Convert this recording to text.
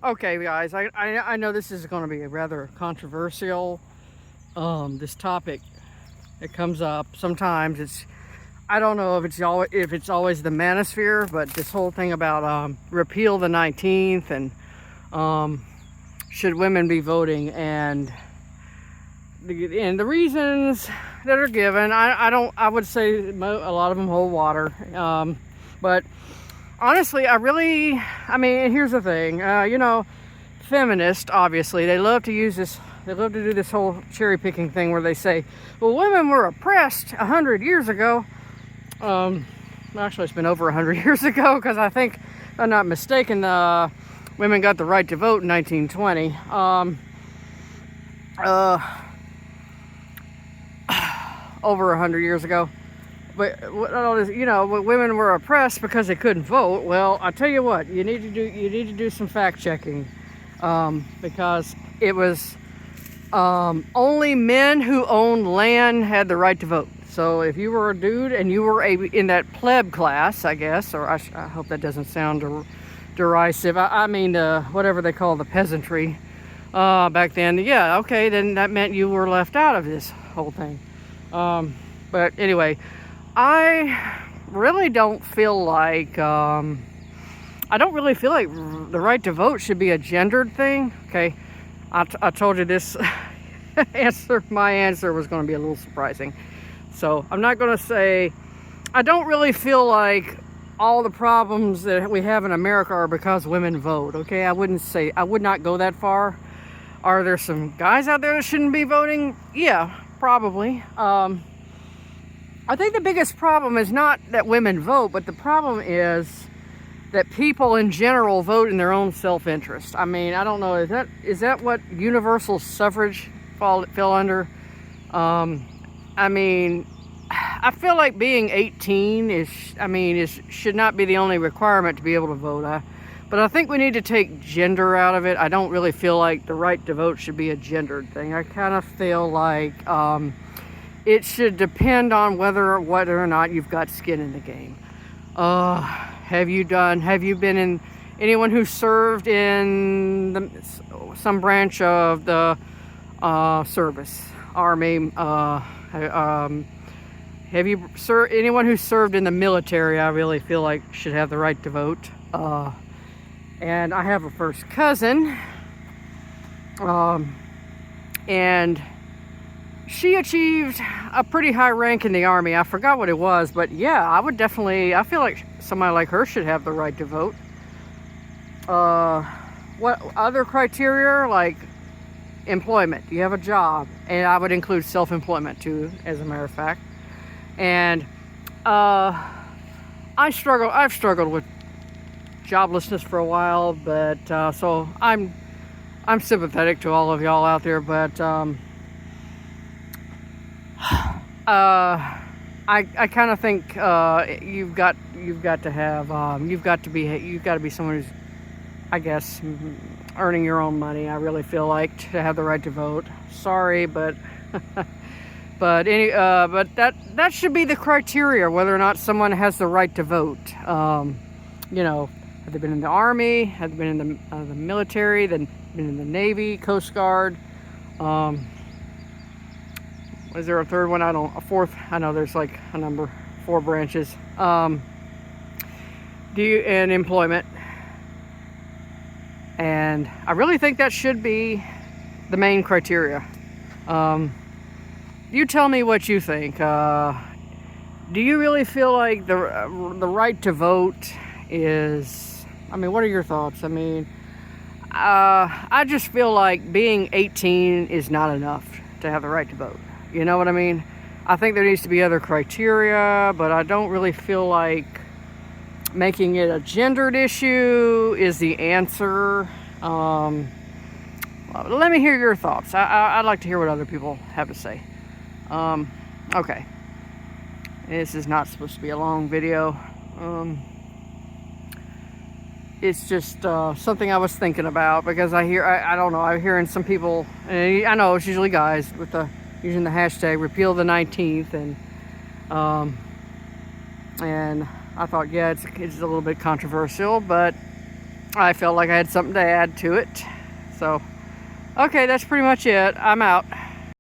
Okay, guys, I know this is going to be rather controversial. This topic, it comes up sometimes. I don't know if it's always the manosphere, but this whole thing about repeal the 19th and um, should women be voting, and the reasons that are given, I would say a lot of them hold water. But honestly, I mean, here's the thing, feminists, obviously, they love to do this whole cherry picking thing where they say, well, women were oppressed 100 years ago. Actually, it's been over 100 years ago, because I think, if I'm not mistaken, women got the right to vote in 1920. Over 100 years ago. But women were oppressed because they couldn't vote. Well, I tell you what, you need to do some fact checking, because it was only men who owned land had the right to vote. So if you were a dude and you were in that pleb class, I guess, or I hope that doesn't sound derisive. I mean, whatever they call the peasantry back then. Yeah, okay, then that meant you were left out of this whole thing. But anyway, I really don't feel like the right to vote should be a gendered thing. Okay, I told you this my answer was going to be a little surprising. So I'm not going to say, I don't really feel like all the problems that we have in America are because women vote. Okay, I would not go that far. Are there some guys out there that shouldn't be voting? Yeah, probably. I think the biggest problem is not that women vote, but the problem is that people in general vote in their own self-interest. I mean, I don't know, is that what universal suffrage fell under? I mean, I feel like being 18 should not be the only requirement to be able to vote. But I think we need to take gender out of it. I don't really feel like the right to vote should be a gendered thing. I kind of feel like it should depend on whether or not you've got skin in the game. Have you been in, anyone who served in some branch of the service, Army, anyone who served in the military, I really feel like should have the right to vote. And I have a first cousin, and she achieved a pretty high rank in the Army. I forgot what it was, but yeah, I feel like somebody like her should have the right to vote. What other criteria, like employment? Do you have a job? And I would include self-employment too, as a matter of fact. And I've struggled with joblessness for a while, but so I'm sympathetic to all of y'all out there, but I kind of think you've got to be someone who's, I guess, earning your own money. I really feel like, to have the right to vote. Sorry, but but that should be the criteria, whether or not someone has the right to vote. Have they been in the Army? Have they been in the military? Then been in the Navy, Coast Guard? Is there a third one? A fourth? I know there's like a number, 4 branches. And employment. And I really think that should be the main criteria. You tell me what you think. Do you really feel like the right to vote is, what are your thoughts? I just feel like being 18 is not enough to have the right to vote. You know what I mean? I think there needs to be other criteria, but I don't really feel like making it a gendered issue is the answer. Let me hear your thoughts. I'd like to hear what other people have to say. Okay. This is not supposed to be a long video. It's just something I was thinking about, because I'm hearing some people, and I know it's usually guys, using the hashtag repeal the 19th, and I thought, yeah, it's a little bit controversial, but I felt like I had something to add to it. So, okay, that's pretty much it. I'm out.